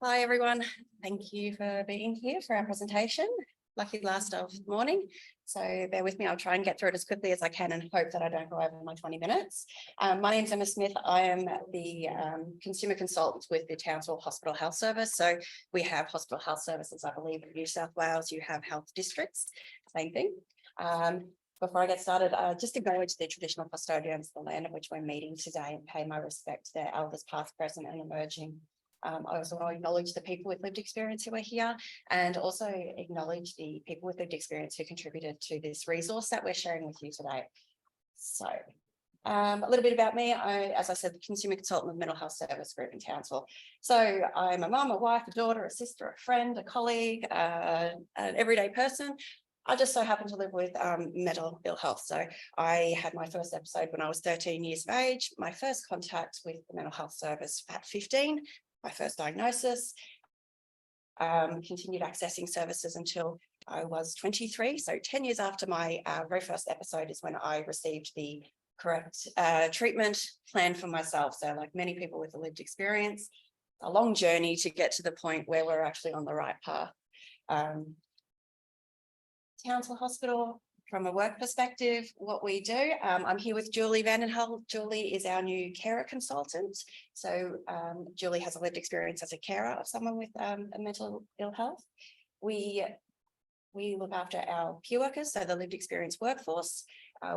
Hi everyone, thank you for being here for our presentation. Lucky last of the morning, so bear with me. I'll try and get through it as quickly as I can and hope that I don't go over my 20 minutes. My name's Emma Smith. I am the consumer consultant with the Townsville Hospital Health Service. So we have hospital health services, I believe, in New South Wales. You have health districts, same thing. Before I get started, just acknowledge the traditional custodians of the land on which we're meeting today and pay my respect to their elders past, present and emerging. I also want to acknowledge the people with lived experience who are here and also acknowledge the people with lived experience who contributed to this resource that we're sharing with you today. So a little bit about me. As I said, the consumer consultant of Mental Health Service Group in Townsville. So I'm a mum, a wife, a daughter, a sister, a friend, a colleague, an everyday person. I just so happen to live with mental ill health. So I had my first episode when I was 13 years of age, my first contact with the mental health service at 15, my first diagnosis, continued accessing services until I was 23. So 10 years after my very first episode is when I received the correct treatment plan for myself. So like many people with a lived experience, a long journey to get to the point where we're actually on the right path. Townsville Hospital, from a work perspective, what we do, I'm here with Julie Vandenhull. Julie is our new carer consultant. So Julie has a lived experience as a carer of someone with a mental ill health. We look after our peer workers, so the lived experience workforce.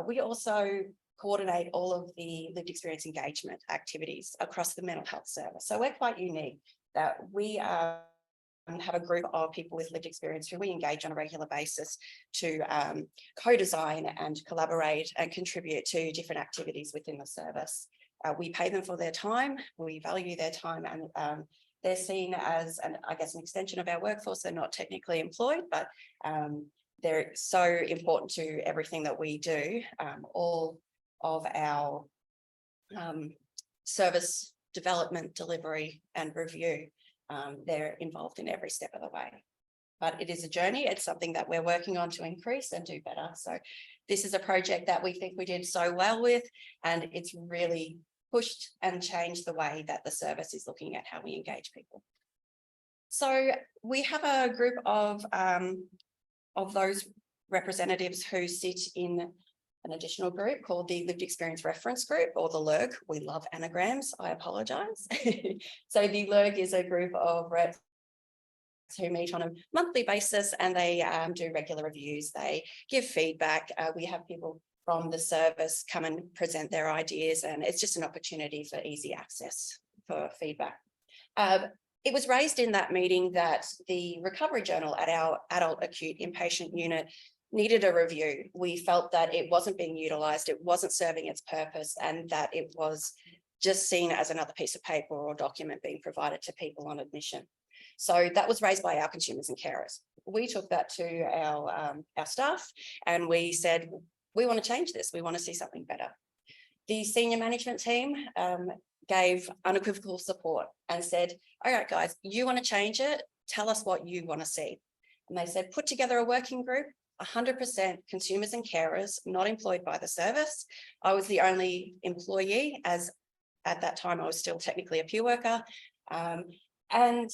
We also coordinate all of the lived experience engagement activities across the mental health service. So we're quite unique that we have a group of people with lived experience who we engage on a regular basis to co-design and collaborate and contribute to different activities within the service. We pay them for their time, we value their time, and they're seen as, I guess, an extension of our workforce. They're not technically employed, but they're so important to everything that we do. All of our service development, delivery and review, they're involved in every step of the way. But it is a journey. It's something that we're working on to increase and do better. So this is a project that we think we did so well with, and it's really pushed and changed the way that the service is looking at how we engage people. So we have a group of those representatives who sit in an additional group called the Lived Experience Reference Group, or the LIRG. We love anagrams, I apologise. So the LIRG is a group of reps who meet on a monthly basis, and they do regular reviews. They give feedback. We have people from the service come and present their ideas, and it's just an opportunity for easy access for feedback. It was raised in that meeting that the recovery journal at our adult acute inpatient unit needed a review. We felt that it wasn't being utilised, it wasn't serving its purpose, and that it was just seen as another piece of paper or document being provided to people on admission. So that was raised by our consumers and carers. We took that to our staff and we said, we want to change this, we want to see something better. The senior management team gave unequivocal support and said, all right, guys, you want to change it, tell us what you want to see. And they said, put together a working group, 100% consumers and carers, not employed by the service. I was the only employee, as at that time I was still technically a peer worker. And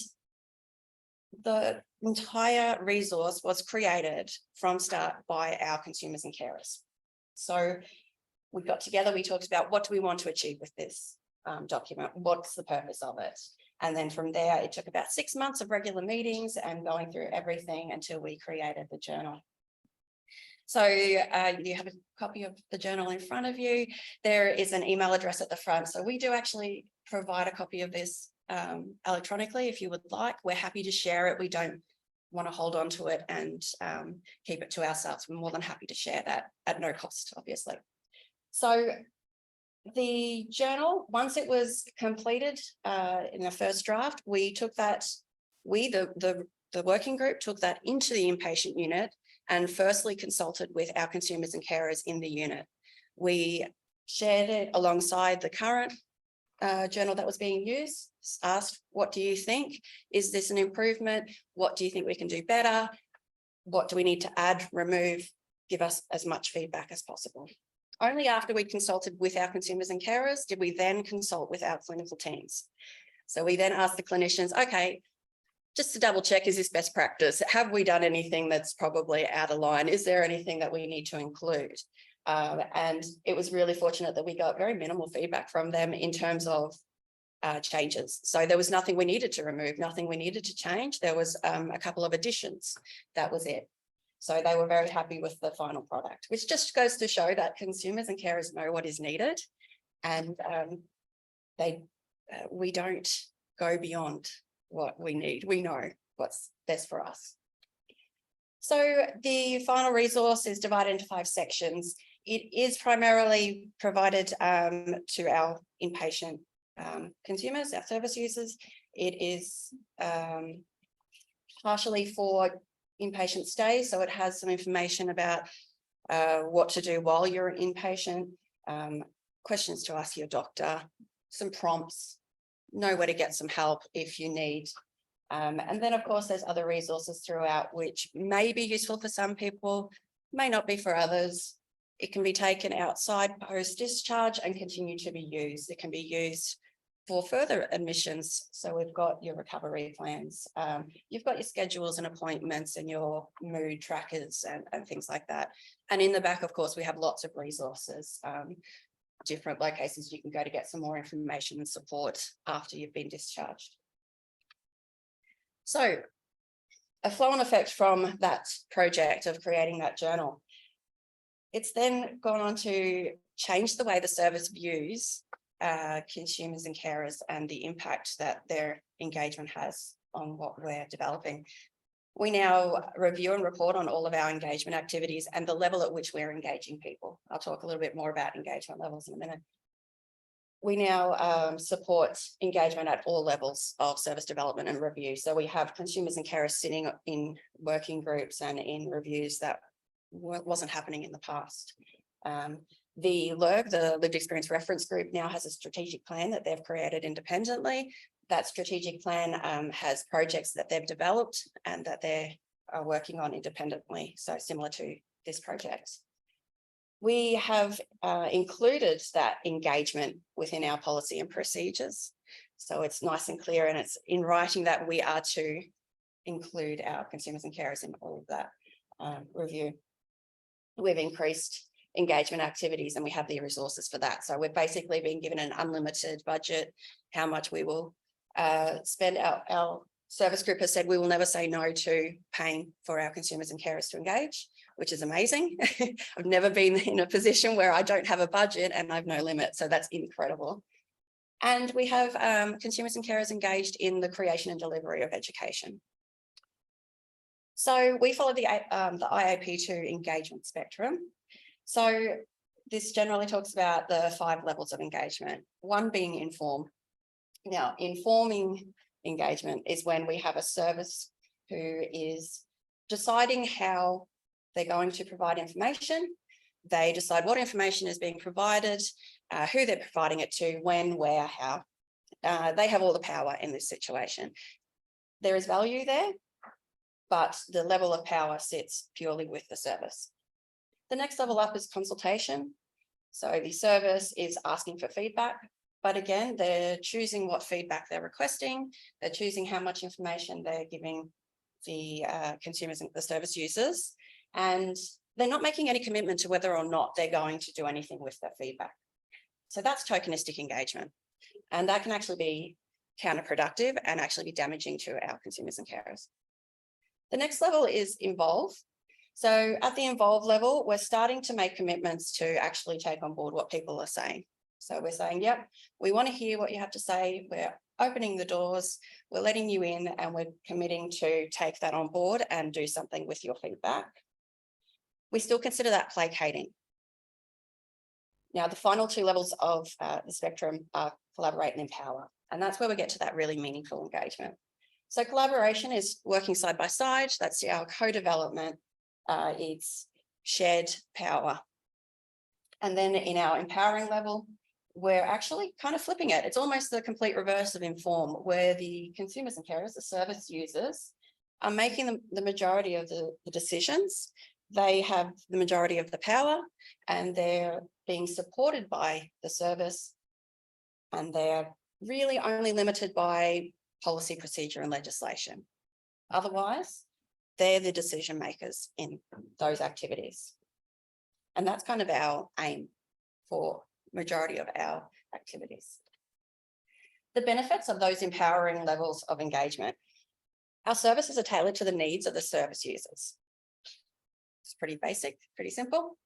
the entire resource was created from start by our consumers and carers. So we got together, we talked about what do we want to achieve with this document, what's the purpose of it? And then from there, it took about 6 months of regular meetings and going through everything until we created the journal. So you have a copy of the journal in front of you. There is an email address at the front. So we do actually provide a copy of this electronically if you would like. We're happy to share it. We don't want to hold on to it and keep it to ourselves. We're more than happy to share that at no cost, obviously. So the journal, once it was completed in the first draft, we took that, the working group took that into the inpatient unit and firstly consulted with our consumers and carers in the unit. We shared it alongside the current journal that was being used, asked, what do you think? Is this an improvement? What do you think we can do better? What do we need to add, remove? Give us as much feedback as possible. Only after we consulted with our consumers and carers did we then consult with our clinical teams. So we then asked the clinicians, okay, just to double check, is this best practice? Have we done anything that's probably out of line? Is there anything that we need to include? And it was really fortunate that we got very minimal feedback from them in terms of changes. So there was nothing we needed to remove, nothing we needed to change. There was a couple of additions. That was it. So they were very happy with the final product, which just goes to show that consumers and carers know what is needed, and we don't go beyond what we need. We know what's best for us. So the final resource is divided into 5 sections. It is primarily provided to our inpatient consumers, our service users. It is partially for inpatient stay, so it has some information about what to do while you're an inpatient, questions to ask your doctor, some prompts, know where to get some help if you need. And then, of course, there's other resources throughout which may be useful for some people, may not be for others. It can be taken outside post-discharge and continue to be used. It can be used for further admissions. So we've got your recovery plans, you've got your schedules and appointments and your mood trackers and things like that. And in the back, of course, we have lots of resources, different locations you can go to get some more information and support after you've been discharged. So a flow-on effect from that project of creating that journal, it's then gone on to change the way the service views consumers and carers and the impact that their engagement has on what we're developing. We now review and report on all of our engagement activities and the level at which we're engaging people. I'll talk a little bit more about engagement levels in a minute. We now support engagement at all levels of service development and review. So we have consumers and carers sitting in working groups and in reviews that wasn't happening in the past. The LERG, the Lived Experience Reference Group, now has a strategic plan that they've created independently. That strategic plan has projects that they've developed and that they are working on independently, so similar to this project. We have included that engagement within our policy and procedures. So it's nice and clear, and it's in writing that we are to include our consumers and carers in all of that review. We've increased engagement activities and we have the resources for that. So we're basically being given an unlimited budget, how much we will spend. Our service group has said we will never say no to paying for our consumers and carers to engage, which is amazing. I've never been in a position where I don't have a budget and I've no limit. So that's incredible. And we have consumers and carers engaged in the creation and delivery of education. So we follow the IAP2 engagement spectrum. So this generally talks about the 5 levels of engagement, one being inform. Now, informing engagement is when we have a service who is deciding how they're going to provide information. They decide what information is being provided, who they're providing it to, when, where, how. They have all the power in this situation. There is value there, but the level of power sits purely with the service. The next level up is consultation. So the service is asking for feedback, but again, they're choosing what feedback they're requesting. They're choosing how much information they're giving the consumers and the service users, and they're not making any commitment to whether or not they're going to do anything with that feedback. So that's tokenistic engagement, and that can actually be counterproductive and actually be damaging to our consumers and carers. The next level is involve. So at the involve level, we're starting to make commitments to actually take on board what people are saying. So we're saying, yep, we want to hear what you have to say. We're opening the doors, we're letting you in, and we're committing to take that on board and do something with your feedback. We still consider that placating. Now, the final 2 levels of the spectrum are collaborate and empower. And that's where we get to that really meaningful engagement. So collaboration is working side by side. That's our co-development. It's shared power. And then in our empowering level, we're actually kind of flipping it. It's almost the complete reverse of inform, where the consumers and carers, the service users, are making the majority of the decisions. They have the majority of the power, and they're being supported by the service, and they're really only limited by policy, procedure, and legislation. Otherwise, they're the decision makers in those activities. And that's kind of our aim for majority of our activities. The benefits of those empowering levels of engagement. Our services are tailored to the needs of the service users. It's pretty basic, pretty simple.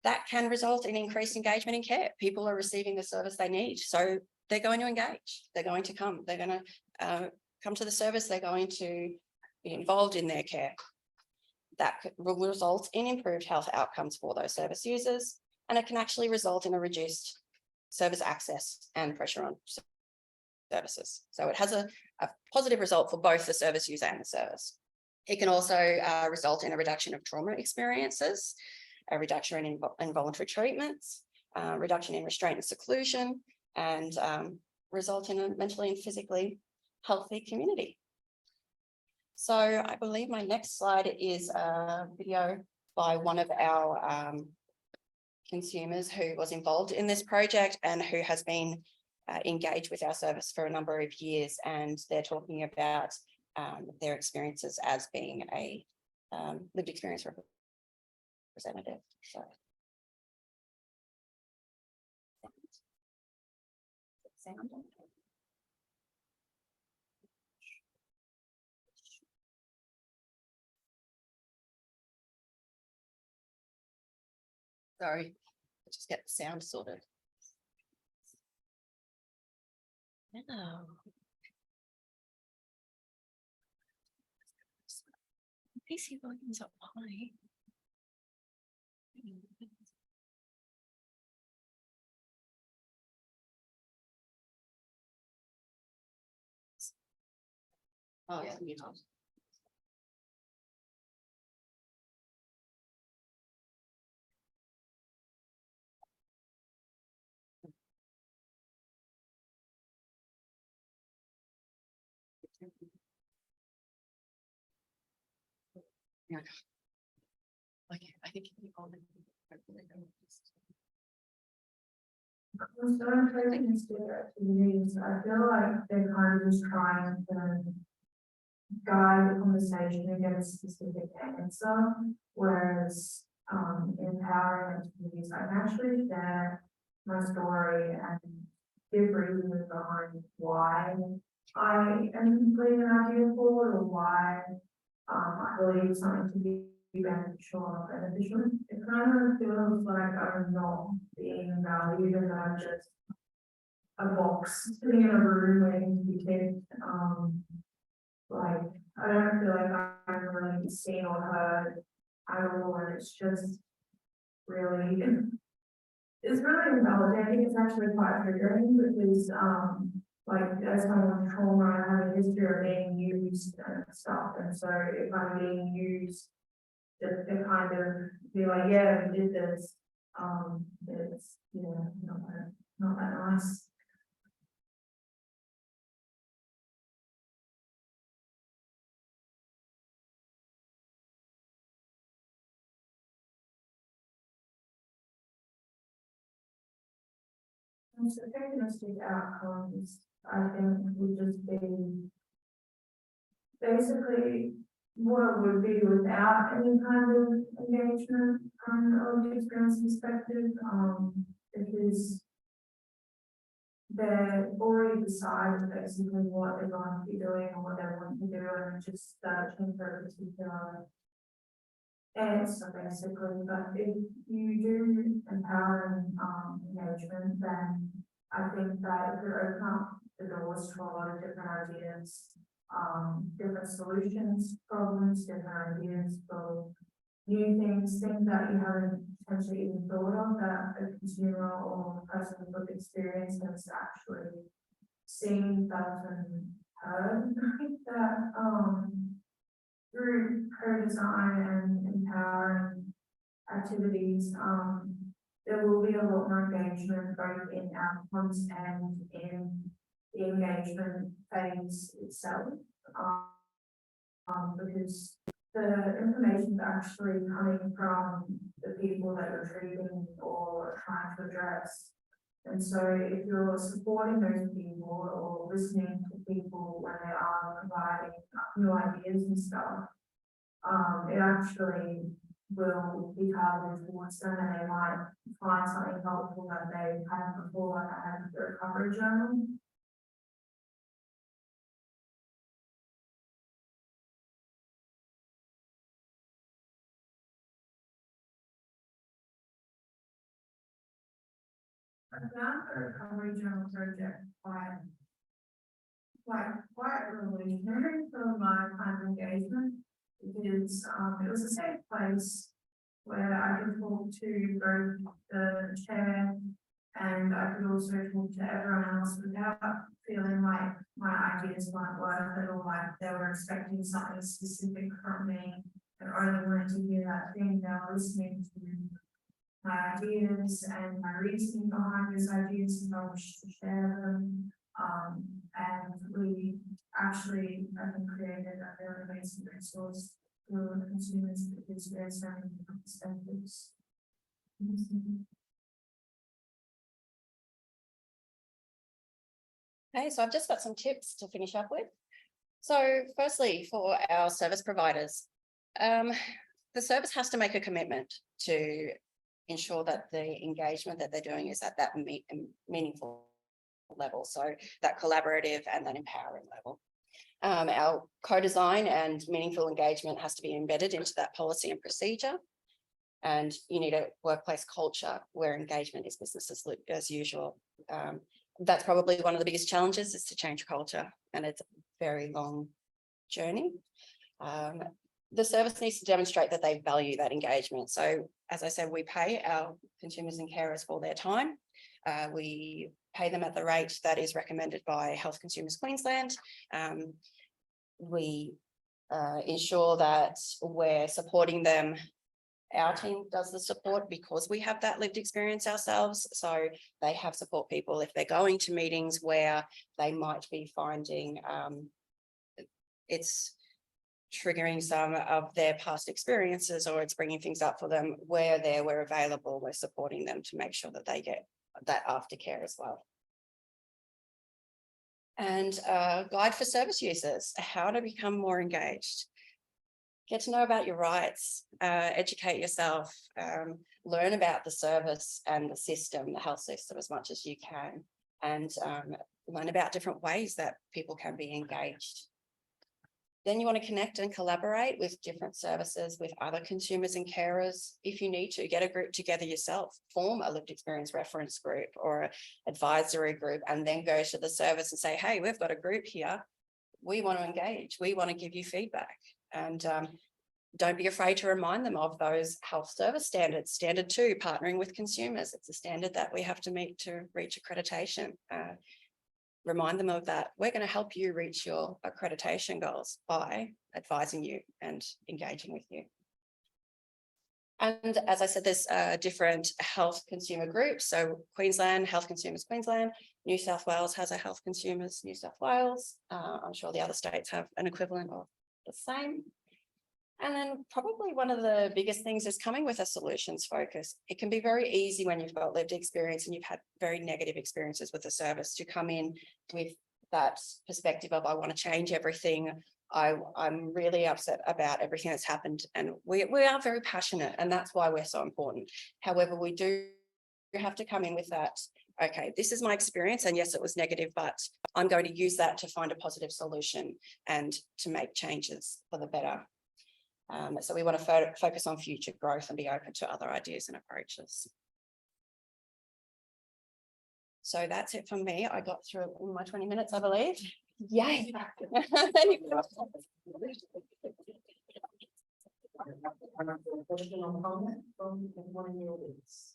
That can result in increased engagement in care. People are receiving the service they need, so they're going to engage. They're going to come. They're going to come to the service. They're going to be involved in their care. That will result in improved health outcomes for those service users, and it can actually result in a reduced service access and pressure on services. So it has a positive result for both the service user and the service. It can also result in a reduction of trauma experiences, a reduction in involuntary treatments, reduction in restraint and seclusion, and result in a mentally and physically healthy community. So I believe my next slide is a video by one of our consumers who was involved in this project and who has been engaged with our service for a number of years, and they're talking about their experiences as being a lived experience representative. So. Sound. Sorry, just get the sound sorted. Hello. PC volume's up high. Oh, yeah, you know. Yeah. Okay, I think you all I'm starting to activities. I feel like they're kind of just trying to guide the conversation and get a specific answer, whereas empowering activities, I can actually share my story and give reasons behind why I am putting an idea forward, or why I believe something to be beneficial or beneficial. It kind of feels like I'm not being valued and I'm just a box sitting in a room waiting to be ticked. Like, I don't feel like I'm really seen or heard at all, and it's just really, it's really invalidating. It's actually quite triggering because, like, as someone with trauma, I have a history of being used and stuff, and so if I'm being used, just to kind of be like, yeah, we did this, it's, yeah, not that nice. And so tokenistic outcomes, I think, would just be basically what it would be without any kind of engagement from the experience perspective, because they're already decided basically what they're going to be doing or what they want to do, and just searching for a particular answer basically. But if you do empower engagement, then I think that it could open up the doors to a lot of different ideas, different solutions, problems, different ideas for new things that you haven't potentially even thought of, that a consumer or a person with experience has actually seen, felt and heard. I think that through co-design and empowering activities, there will be a lot more engagement both in outcomes and in the engagement phase itself, because the information is actually coming from the people that you're treating or trying to address. And so if you're supporting those people or listening to people when they are providing new ideas and stuff, it actually will be targeted towards them, and they might find something helpful that they hadn't before, like I had with the recovery journal. I found the recovery journal project quite revolutionary for my kind of engagement, because it was a safe place where I could talk to both the chair, and I could also talk to everyone else without feeling like my ideas weren't worth it, or like they were expecting something specific from me and only wanted to hear that thing. They were listening to my ideas and my reasoning behind those ideas, and I wish to share them. And we actually, I think, created a very amazing resource for consumers, because there's so many different perspectives. Okay, so I've just got some tips to finish up with. So firstly, for our service providers, the service has to make a commitment to ensure that the engagement that they're doing is at that meaningful level. So that collaborative and that empowering level. Our co-design and meaningful engagement has to be embedded into that policy and procedure. And you need a workplace culture where engagement is business as usual. That's probably one of the biggest challenges, is to change culture, and it's a very long journey. The service needs to demonstrate that they value that engagement. So as I said, we pay our consumers and carers for their time. We pay them at the rate that is recommended by Health Consumers Queensland. We ensure that we're supporting them. Our team does the support because we have that lived experience ourselves. So they have support people if they're going to meetings where they might be finding it's triggering some of their past experiences, or it's bringing things up for them. We're available, we're supporting them to make sure that they get that aftercare as well. And guide for service users, how to become more engaged. Get to know about your rights, educate yourself, learn about the service and the system, the health system, as much as you can, and learn about different ways that people can be engaged. Then you want to connect and collaborate with different services, with other consumers and carers. If you need to, get a group together yourself, form a lived experience reference group or an advisory group, and then go to the service and say, hey, we've got a group here. We want to engage. We want to give you feedback. And don't be afraid to remind them of those health service standards. Standard 2, partnering with consumers. It's a standard that we have to meet to reach accreditation. Remind them of that. We're going to help you reach your accreditation goals by advising you and engaging with you. And as I said, there's different health consumer groups. So Queensland, Health Consumers Queensland, New South Wales has a Health Consumers New South Wales. I'm sure the other states have an equivalent of the same. And then probably one of the biggest things is coming with a solutions focus. It can be very easy when you've got lived experience and you've had very negative experiences with the service to come in with that perspective of, I want to change everything. I'm really upset about everything that's happened. And we are very passionate, and that's why we're so important. However, we do have to come in with that, okay, this is my experience, and yes, it was negative, but I'm going to use that to find a positive solution and to make changes for the better. So we want to focus on future growth and be open to other ideas and approaches. So that's it from me. I got through it in my 20 minutes, I believe. Yay. Question or comment from one of the audience?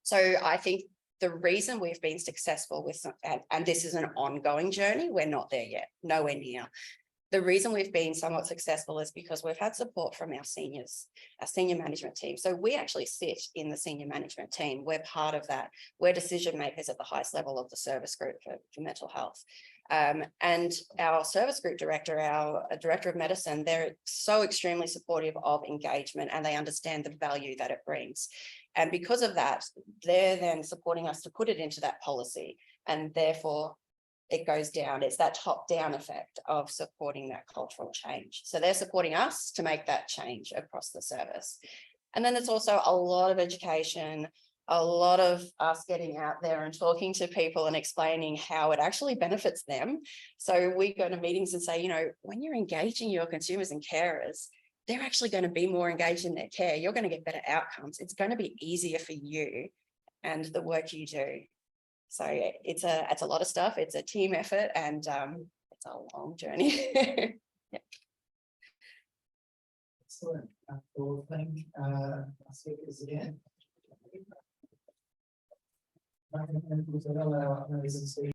So I think the reason we've been successful with, and this is an ongoing journey, we're not there yet, nowhere near. The reason we've been somewhat successful is because we've had support from our seniors, our senior management team. So we actually sit in the senior management team. We're part of that. We're decision makers at the highest level of the service group for mental health. And our service group director, our director of medicine, they're so extremely supportive of engagement, and they understand the value that it brings. And because of that, they're then supporting us to put it into that policy, and therefore it goes down. It's that top-down effect of supporting that cultural change. So they're supporting us to make that change across the service. And then there's also a lot of education, a lot of us getting out there and talking to people and explaining how it actually benefits them. So we go to meetings and say, you know, when you're engaging your consumers and carers, they're actually going to be more engaged in their care. You're going to get better outcomes. It's going to be easier for you and the work you do. So it's a lot of stuff. It's a team effort, and it's a long journey. Yeah. Excellent. We'll thank our speakers again.